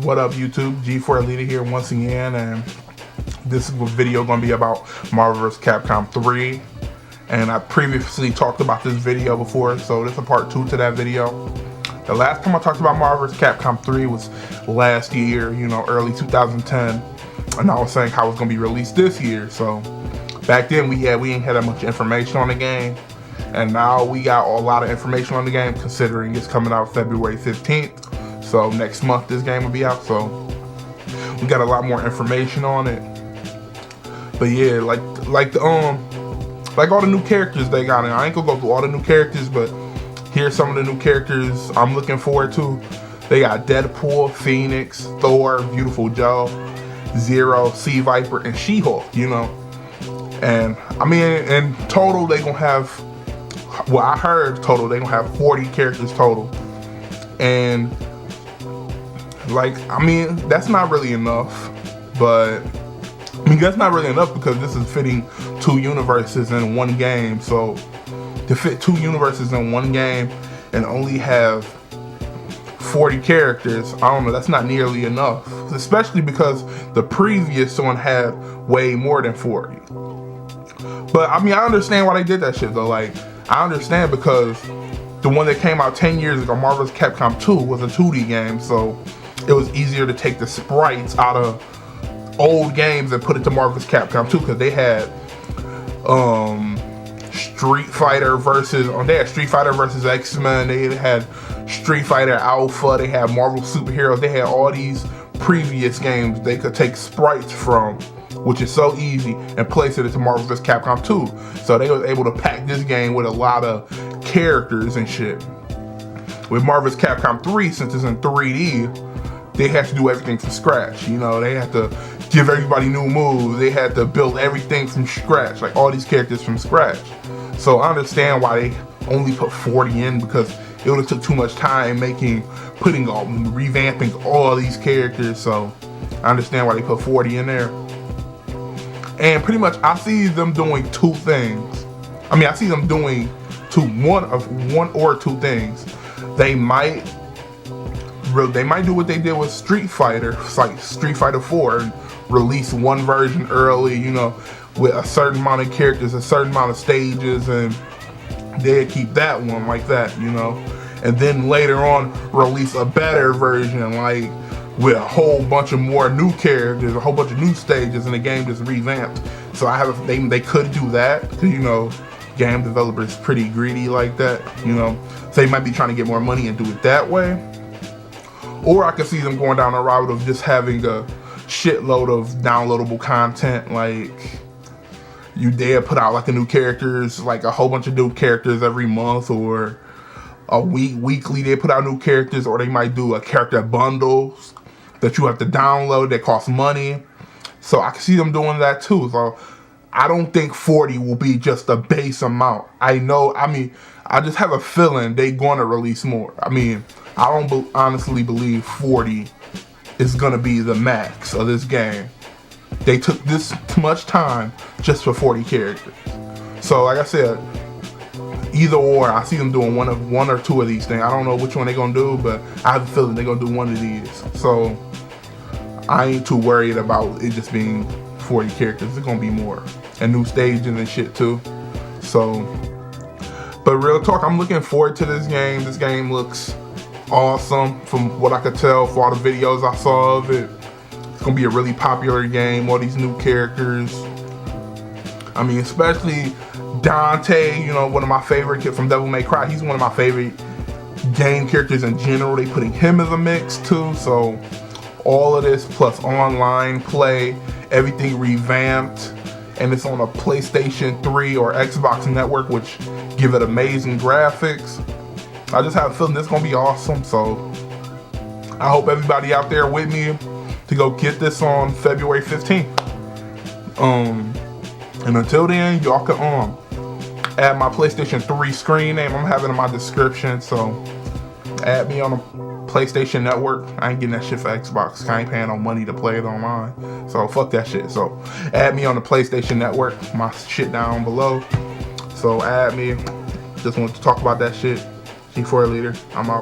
What up, YouTube? G4 Leader here once again, and this video going to be about Marvel vs. Capcom 3. And I previously talked about this video before, so this is a part 2 to that video. The last time I talked about Marvel vs. Capcom 3 was last year, you know, early 2010, and I was saying how it's going to be released this year. So back then we ain't had that much information on the game, and now we got a lot of information on the game, considering it's coming out February 15th. So next month this game will be out, so we got a lot more information on it. But yeah, like all the new characters they got in. I ain't gonna go through all the new characters, but here's some of the new characters I'm looking forward to. They got Deadpool, Phoenix, Thor, Beautiful Joe, Zero, Sea Viper, and She-Hulk, you know. And I mean, in total they gonna have, well, I heard total they gonna have 40 characters total. And like, I mean, that's not really enough, but I mean, that's not really enough because this is fitting 2 universes in one game. So to fit 2 universes in one game and only have 40 characters, I don't know, that's not nearly enough, especially because the previous one had way more than 40. But I mean, I understand why they did that shit though. Like, I understand because the one that came out 10 years ago, Marvel vs. Capcom 2, was a 2D game, so it was easier to take the sprites out of old games and put it to Marvel vs. Capcom 2, because they had Street Fighter versus X-Men, they had Street Fighter Alpha, they had Marvel Superheroes, they had all these previous games they could take sprites from, which is so easy, and place it into Marvel vs. Capcom 2. So they were able to pack this game with a lot of characters and shit. With Marvel vs. Capcom 3, since it's in 3D, they had to do everything from scratch. You know, they had to give everybody new moves. They had to build everything from scratch, like all these characters from scratch. So I understand why they only put 40 in, because it would have took too much time revamping all these characters. So I understand why they put 40 in there. And pretty much I see them doing 2 things. I mean, I see them doing one or two things. They might do what they did with Street Fighter, like Street Fighter 4, and release one version early, you know, with a certain amount of characters, a certain amount of stages, and they'd keep that one like that, you know. And then later on, release a better version, like with a whole bunch of more new characters, a whole bunch of new stages, and the game just revamped. So they could do that, because, you know, game developers pretty greedy like that, you know. So they might be trying to get more money and do it that way. Or I could see them going down the route of just having a shitload of downloadable content, like they put out like a whole bunch of new characters every month, or weekly they put out new characters, or they might do a character bundles that you have to download that cost money. So I can see them doing that too. So I don't think 40 will be just the base amount. I just have a feeling they're going to release more. I mean, I don't honestly believe 40 is going to be the max of this game. They took this much time just for 40 characters. So like I said, either or, I see them doing one or two of these things. I don't know which one they're going to do, but I have a feeling they're going to do one of these. So I ain't too worried about it just being 40 characters. It's going to be more. And new stages and shit too. So, but real talk, I'm looking forward to this game. This game looks awesome from what I could tell for all the videos I saw of it. It's gonna be a really popular game, all these new characters. I mean, especially Dante, you know, one of my favorite kids from Devil May Cry. He's one of my favorite game characters in general. They putting him in the mix too. So all of this plus online play, everything revamped, and it's on a PlayStation 3 or Xbox network, which give it amazing graphics. I just have a feeling this is going to be awesome. So I hope everybody out there with me to go get this on February 15th. And until then, y'all can add my PlayStation 3 screen name. I'm having it in my description. So add me on the PlayStation Network. I ain't getting that shit for Xbox. I ain't paying no money to play it online. So fuck that shit. So add me on the PlayStation Network. My shit down below. So add me. Just wanted to talk about that shit. G4 Leader. I'm out.